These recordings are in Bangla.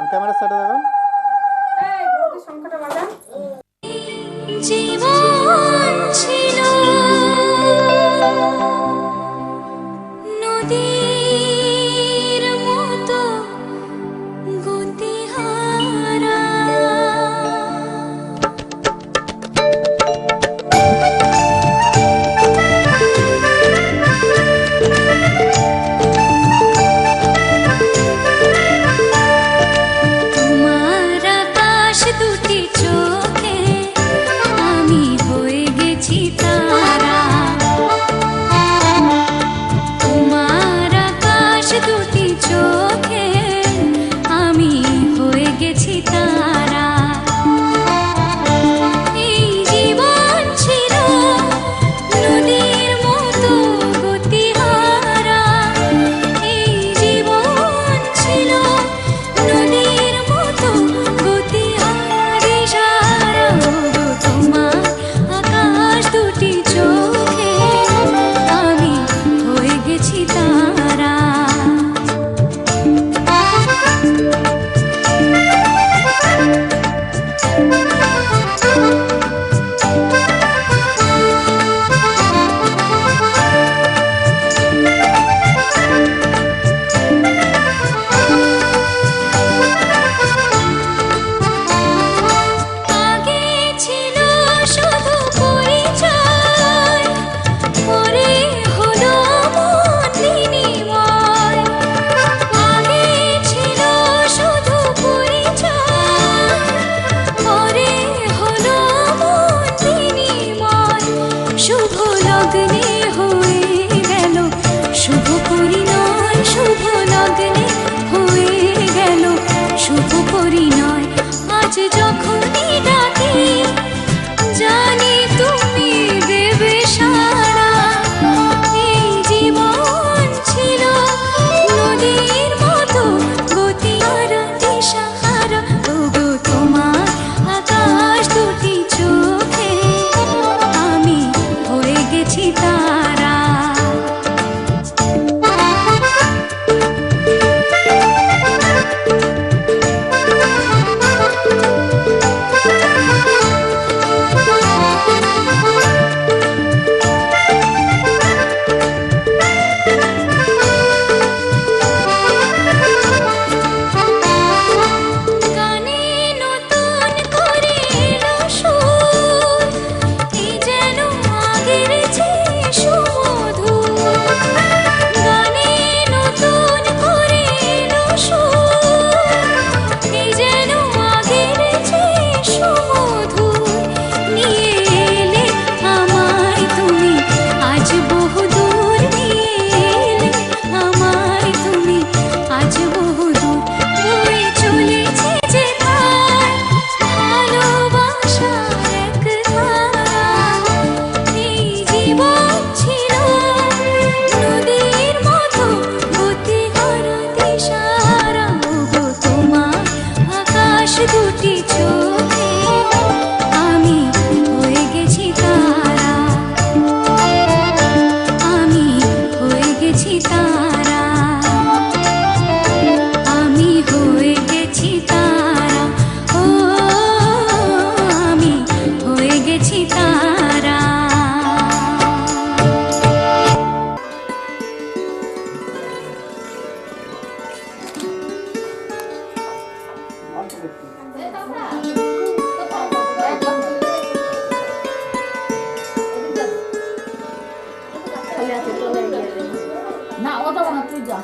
ক্যামেরা সেট দেখুন জীবন ছিল নদীর মতো গতিহারা তোমার আকাশ দুটি চোখে আমি হয়ে গেছি তা আছে চলে গেলে না ও তো না তুই যা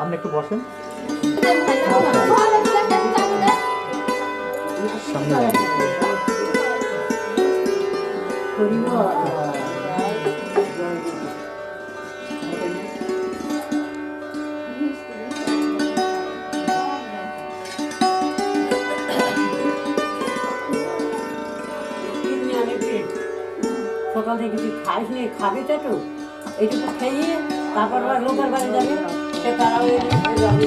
আপনি একটু বসেন সামনে সকাল থেকে কিছু খাইস নি খাবি তো একটু এইটুকু খেয়ে তারপর আবার লোকের বাড়ি যাবে সে তারাও যাবে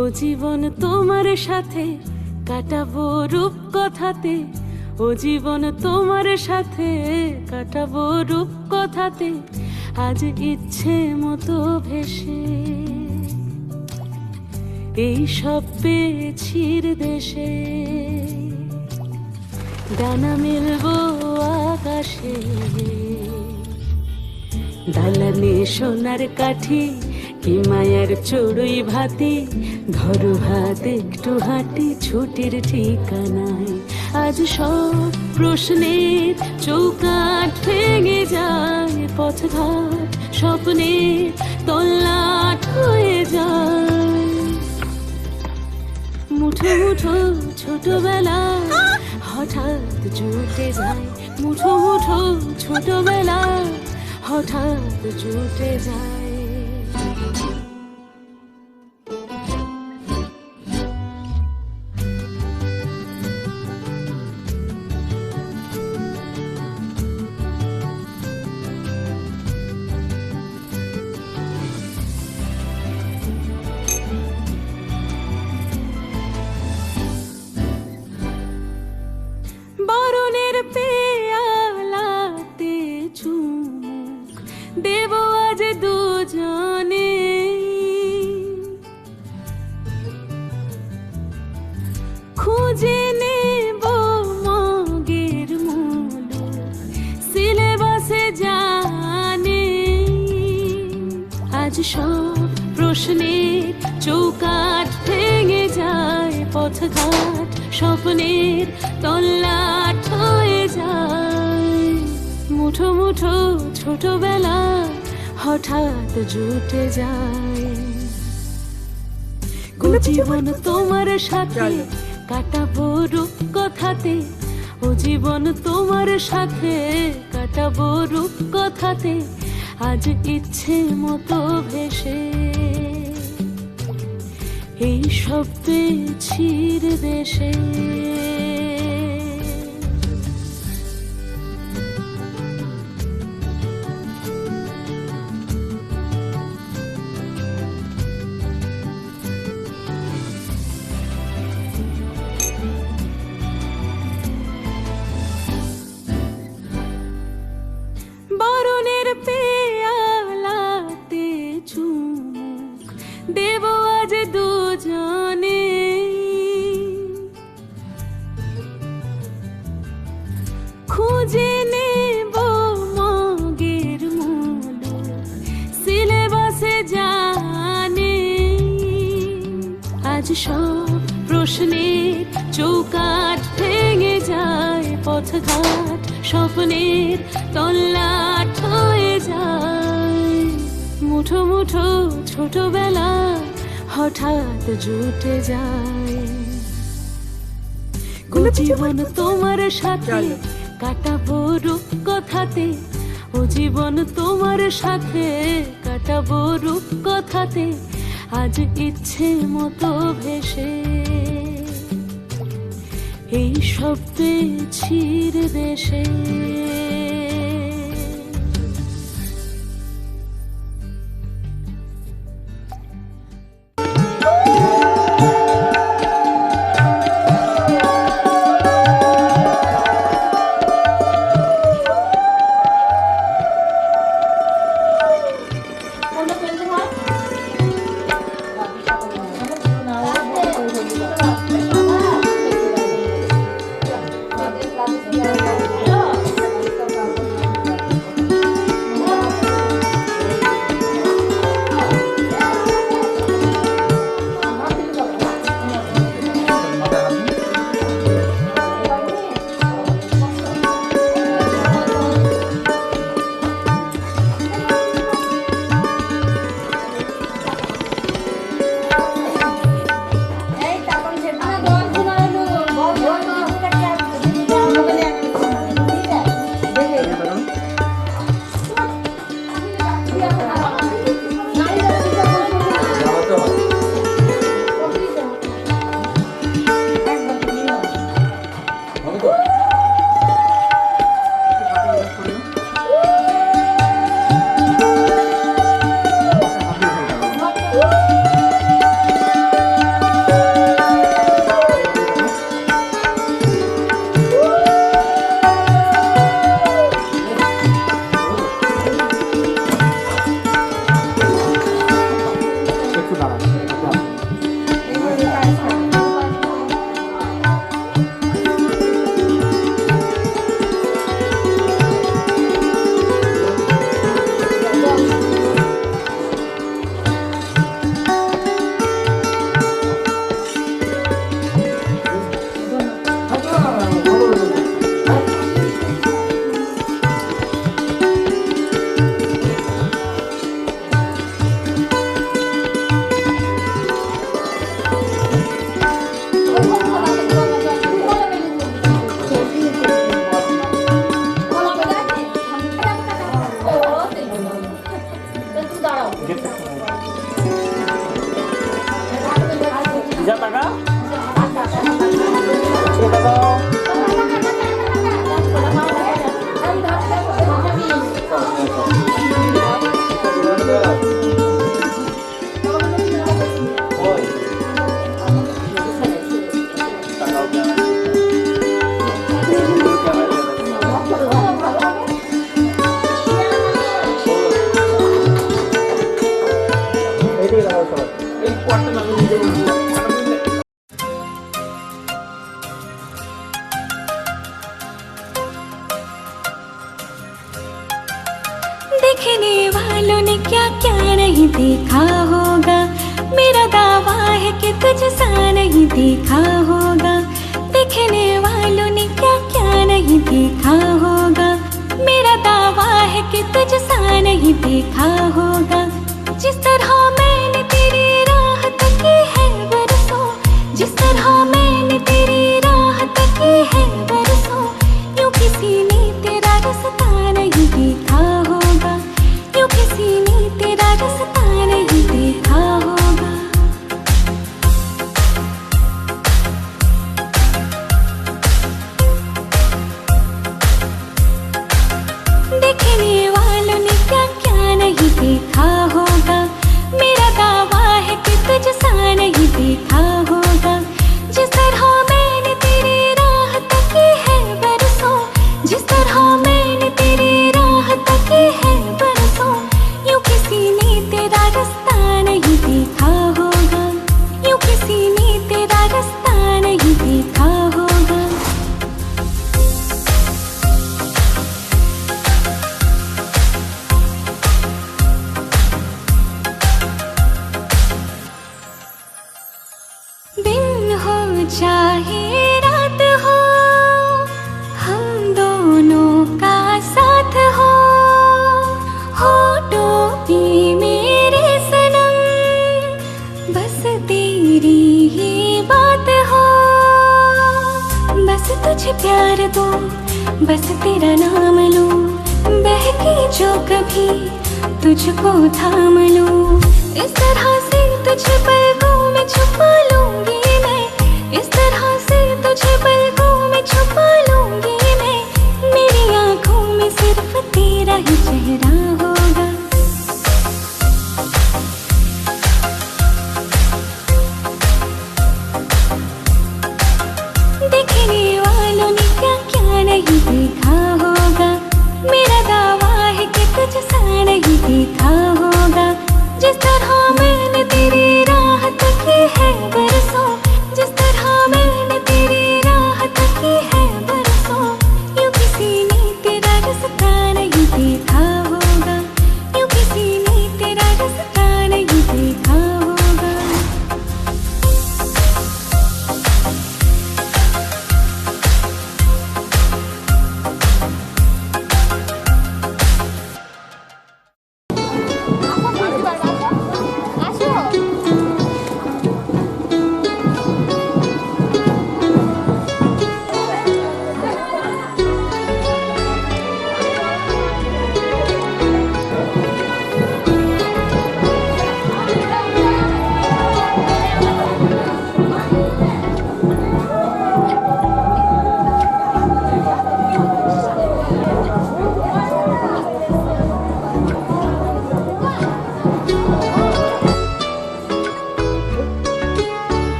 ও জীবন তোমার সাথে কাটাবো রূপ কথাতে, ও জীবন তোমার সাথে কাটাবো রূপ কথাতে, আজ ইচ্ছে মতো ভেসে এই সব পেয়েছির দেশে, ডানা মেলবো আকাশে, দালানে সোনার কাঠি কি মায়ার চড়ুই ভাতি, ধরো হাত একটু হাঁটি ছুটির ঠিকানায়, আজ সব প্রশ্নের চৌকাঠ ভেঙে যায়, পথঘাট স্বপ্নের তল্লাট হয়ে যায়, মুঠো মুঠো ছোটবেলা হঠাৎ জুটে যায়, মুঠো মুঠো ছোটবেলা হঠাৎ জুটে যায়। বরণের পেয়ালাতে চুমুক দেব আজ দুজনে খুঁজে নেব মগের মূল সিলেবাসে জানে আজ সব প্রশ্নের চৌকাঠ ভেঙে যায় পথঘাট স্বপ্নের তল্লাট হয়ে যায় মুঠো মুঠো ছোটবেলা হঠাৎ জুটে যায় জীবন তোমার সাথে কাটাবো রূপকথাতে ও জীবন তোমার সাথে কাটাবো রূপকথাতে আজ ইচ্ছে মতো ভেসে এই সব পেয়েছির দেশে বরণের পেয়ালাতে চুমুক দেব আজ দুজনে খুঁজে নেব মগের মূল সিলেবাসে জানে আজ সব প্রশ্নের চৌকাঠ ভেঙে যায় পথঘাট স্বপ্নের তল্লাট হয়ে যায় মুঠো মুঠো ছোটবেলা হঠাৎ জুটে যায় জীবন তোমার সাথে কাটাবো রূপকথাতে ও জীবন তোমার সাথে কাটাবো রূপকথাতে আজ ইচ্ছে মতো ভেসে এই সব পেয়েছির দেশে देखने वालों ने क्या क्या नहीं देखा होगा, मेरा दावा है कि तुझसा नहीं देखा होगा। देखने वालों ने क्या क्या नहीं देखा होगा, मेरा दावा है कि तुझसा नहीं देखा होगा। जिस तरह मैंने तेरी राह तकी है बरसों, जिस तरह मैंने तेरी राह तकी है बरसों, यूं किसी ने तेरा रास्ता नहीं देखा होगा, यूं किसी ने तेरा रास्ता नहीं देखा होगा। देखने वालों ने क्या क्या नहीं देखा होगा, मेरा दावा है कि तुझसा नहीं देखा होगा। जिस तरह मैंने तेरी राह तकी है बरसों, जिस तरह मैंने तेरी राह तकी है बरसों, यूं किसी ने तेरा रास्ता नहीं देखा होगा, यूं किसी ने तेरा रास्ता नहीं देखा होगा। दिन हो चाहे रात हो, हम दोनों का साथ हो टोपी मेरे सनम, बस तेरी ही बात हो। बस तुझे प्यार दो, बस तेरा नाम लूं, बहके जो कभी तुझको थाम लूं। इस तरह से तुझे पलकों में छुपा लूंगी मैं, इस तरह से तुझे पलकों में छुपा लूंगी मैं। मेरी आंखों में सिर्फ तेरा ही चेहरा होगा। देखने वालों ने क्या क्या नहीं देखा होगा, मेरा दावा है कि तुझसा नहीं देखा होगा। जिस तरह मैंने तेरी राह तकी है बरसों, जिस तरह मैंने तेरी राह तकी है बरसों, यूं किसी ने तेरा रास्ता नहीं देखा होगा, यूं किसी ने तेरा रास्ता नहीं देखा होगा।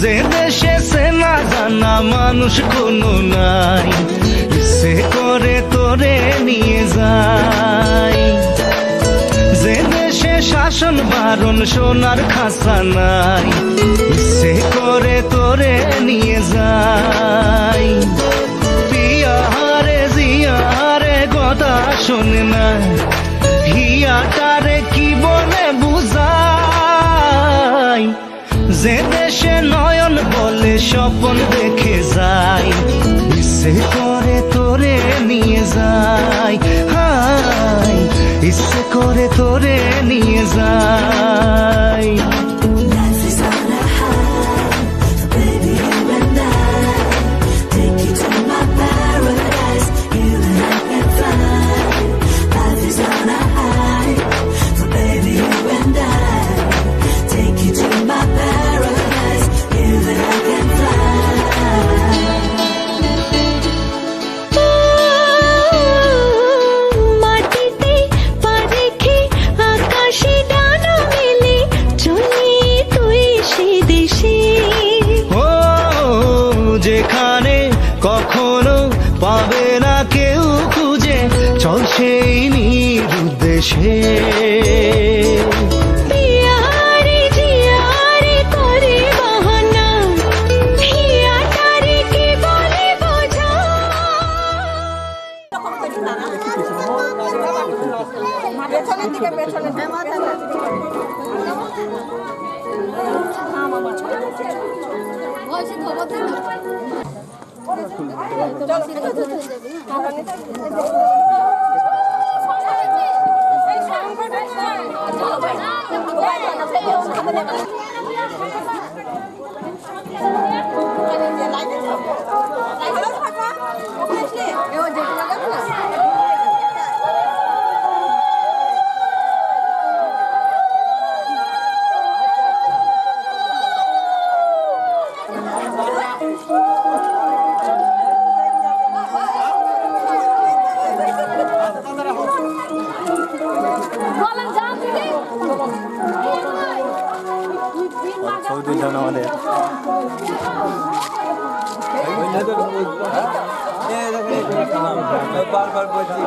যে দেশে চেনা জানা মানুষ কোনো নাই, ইচ্ছে করে তোরে নিয়ে যায়। যে দেশে শাসন বারণ সোনার খাঁচা নাই, ইচ্ছে করে তোরে নিয়ে যায়। পিয়ারে জিয়ারে কথা শোনে না, হিয়াটারে কি বলে বুঝাই। যে দেশে নয়ন বলে স্বপ্ন দেখে যায়, ইচ্ছে করে তোরে নিয়ে যায়। হাই ইচ্ছে করে তোরে নিয়ে যায়। সেই নিরুদ্দেশে পিয়ারে জিয়ারে করে বাহানা হিয়াটারে কি বলে বোঝা সৌদি জান আমাদের বারবার বলছি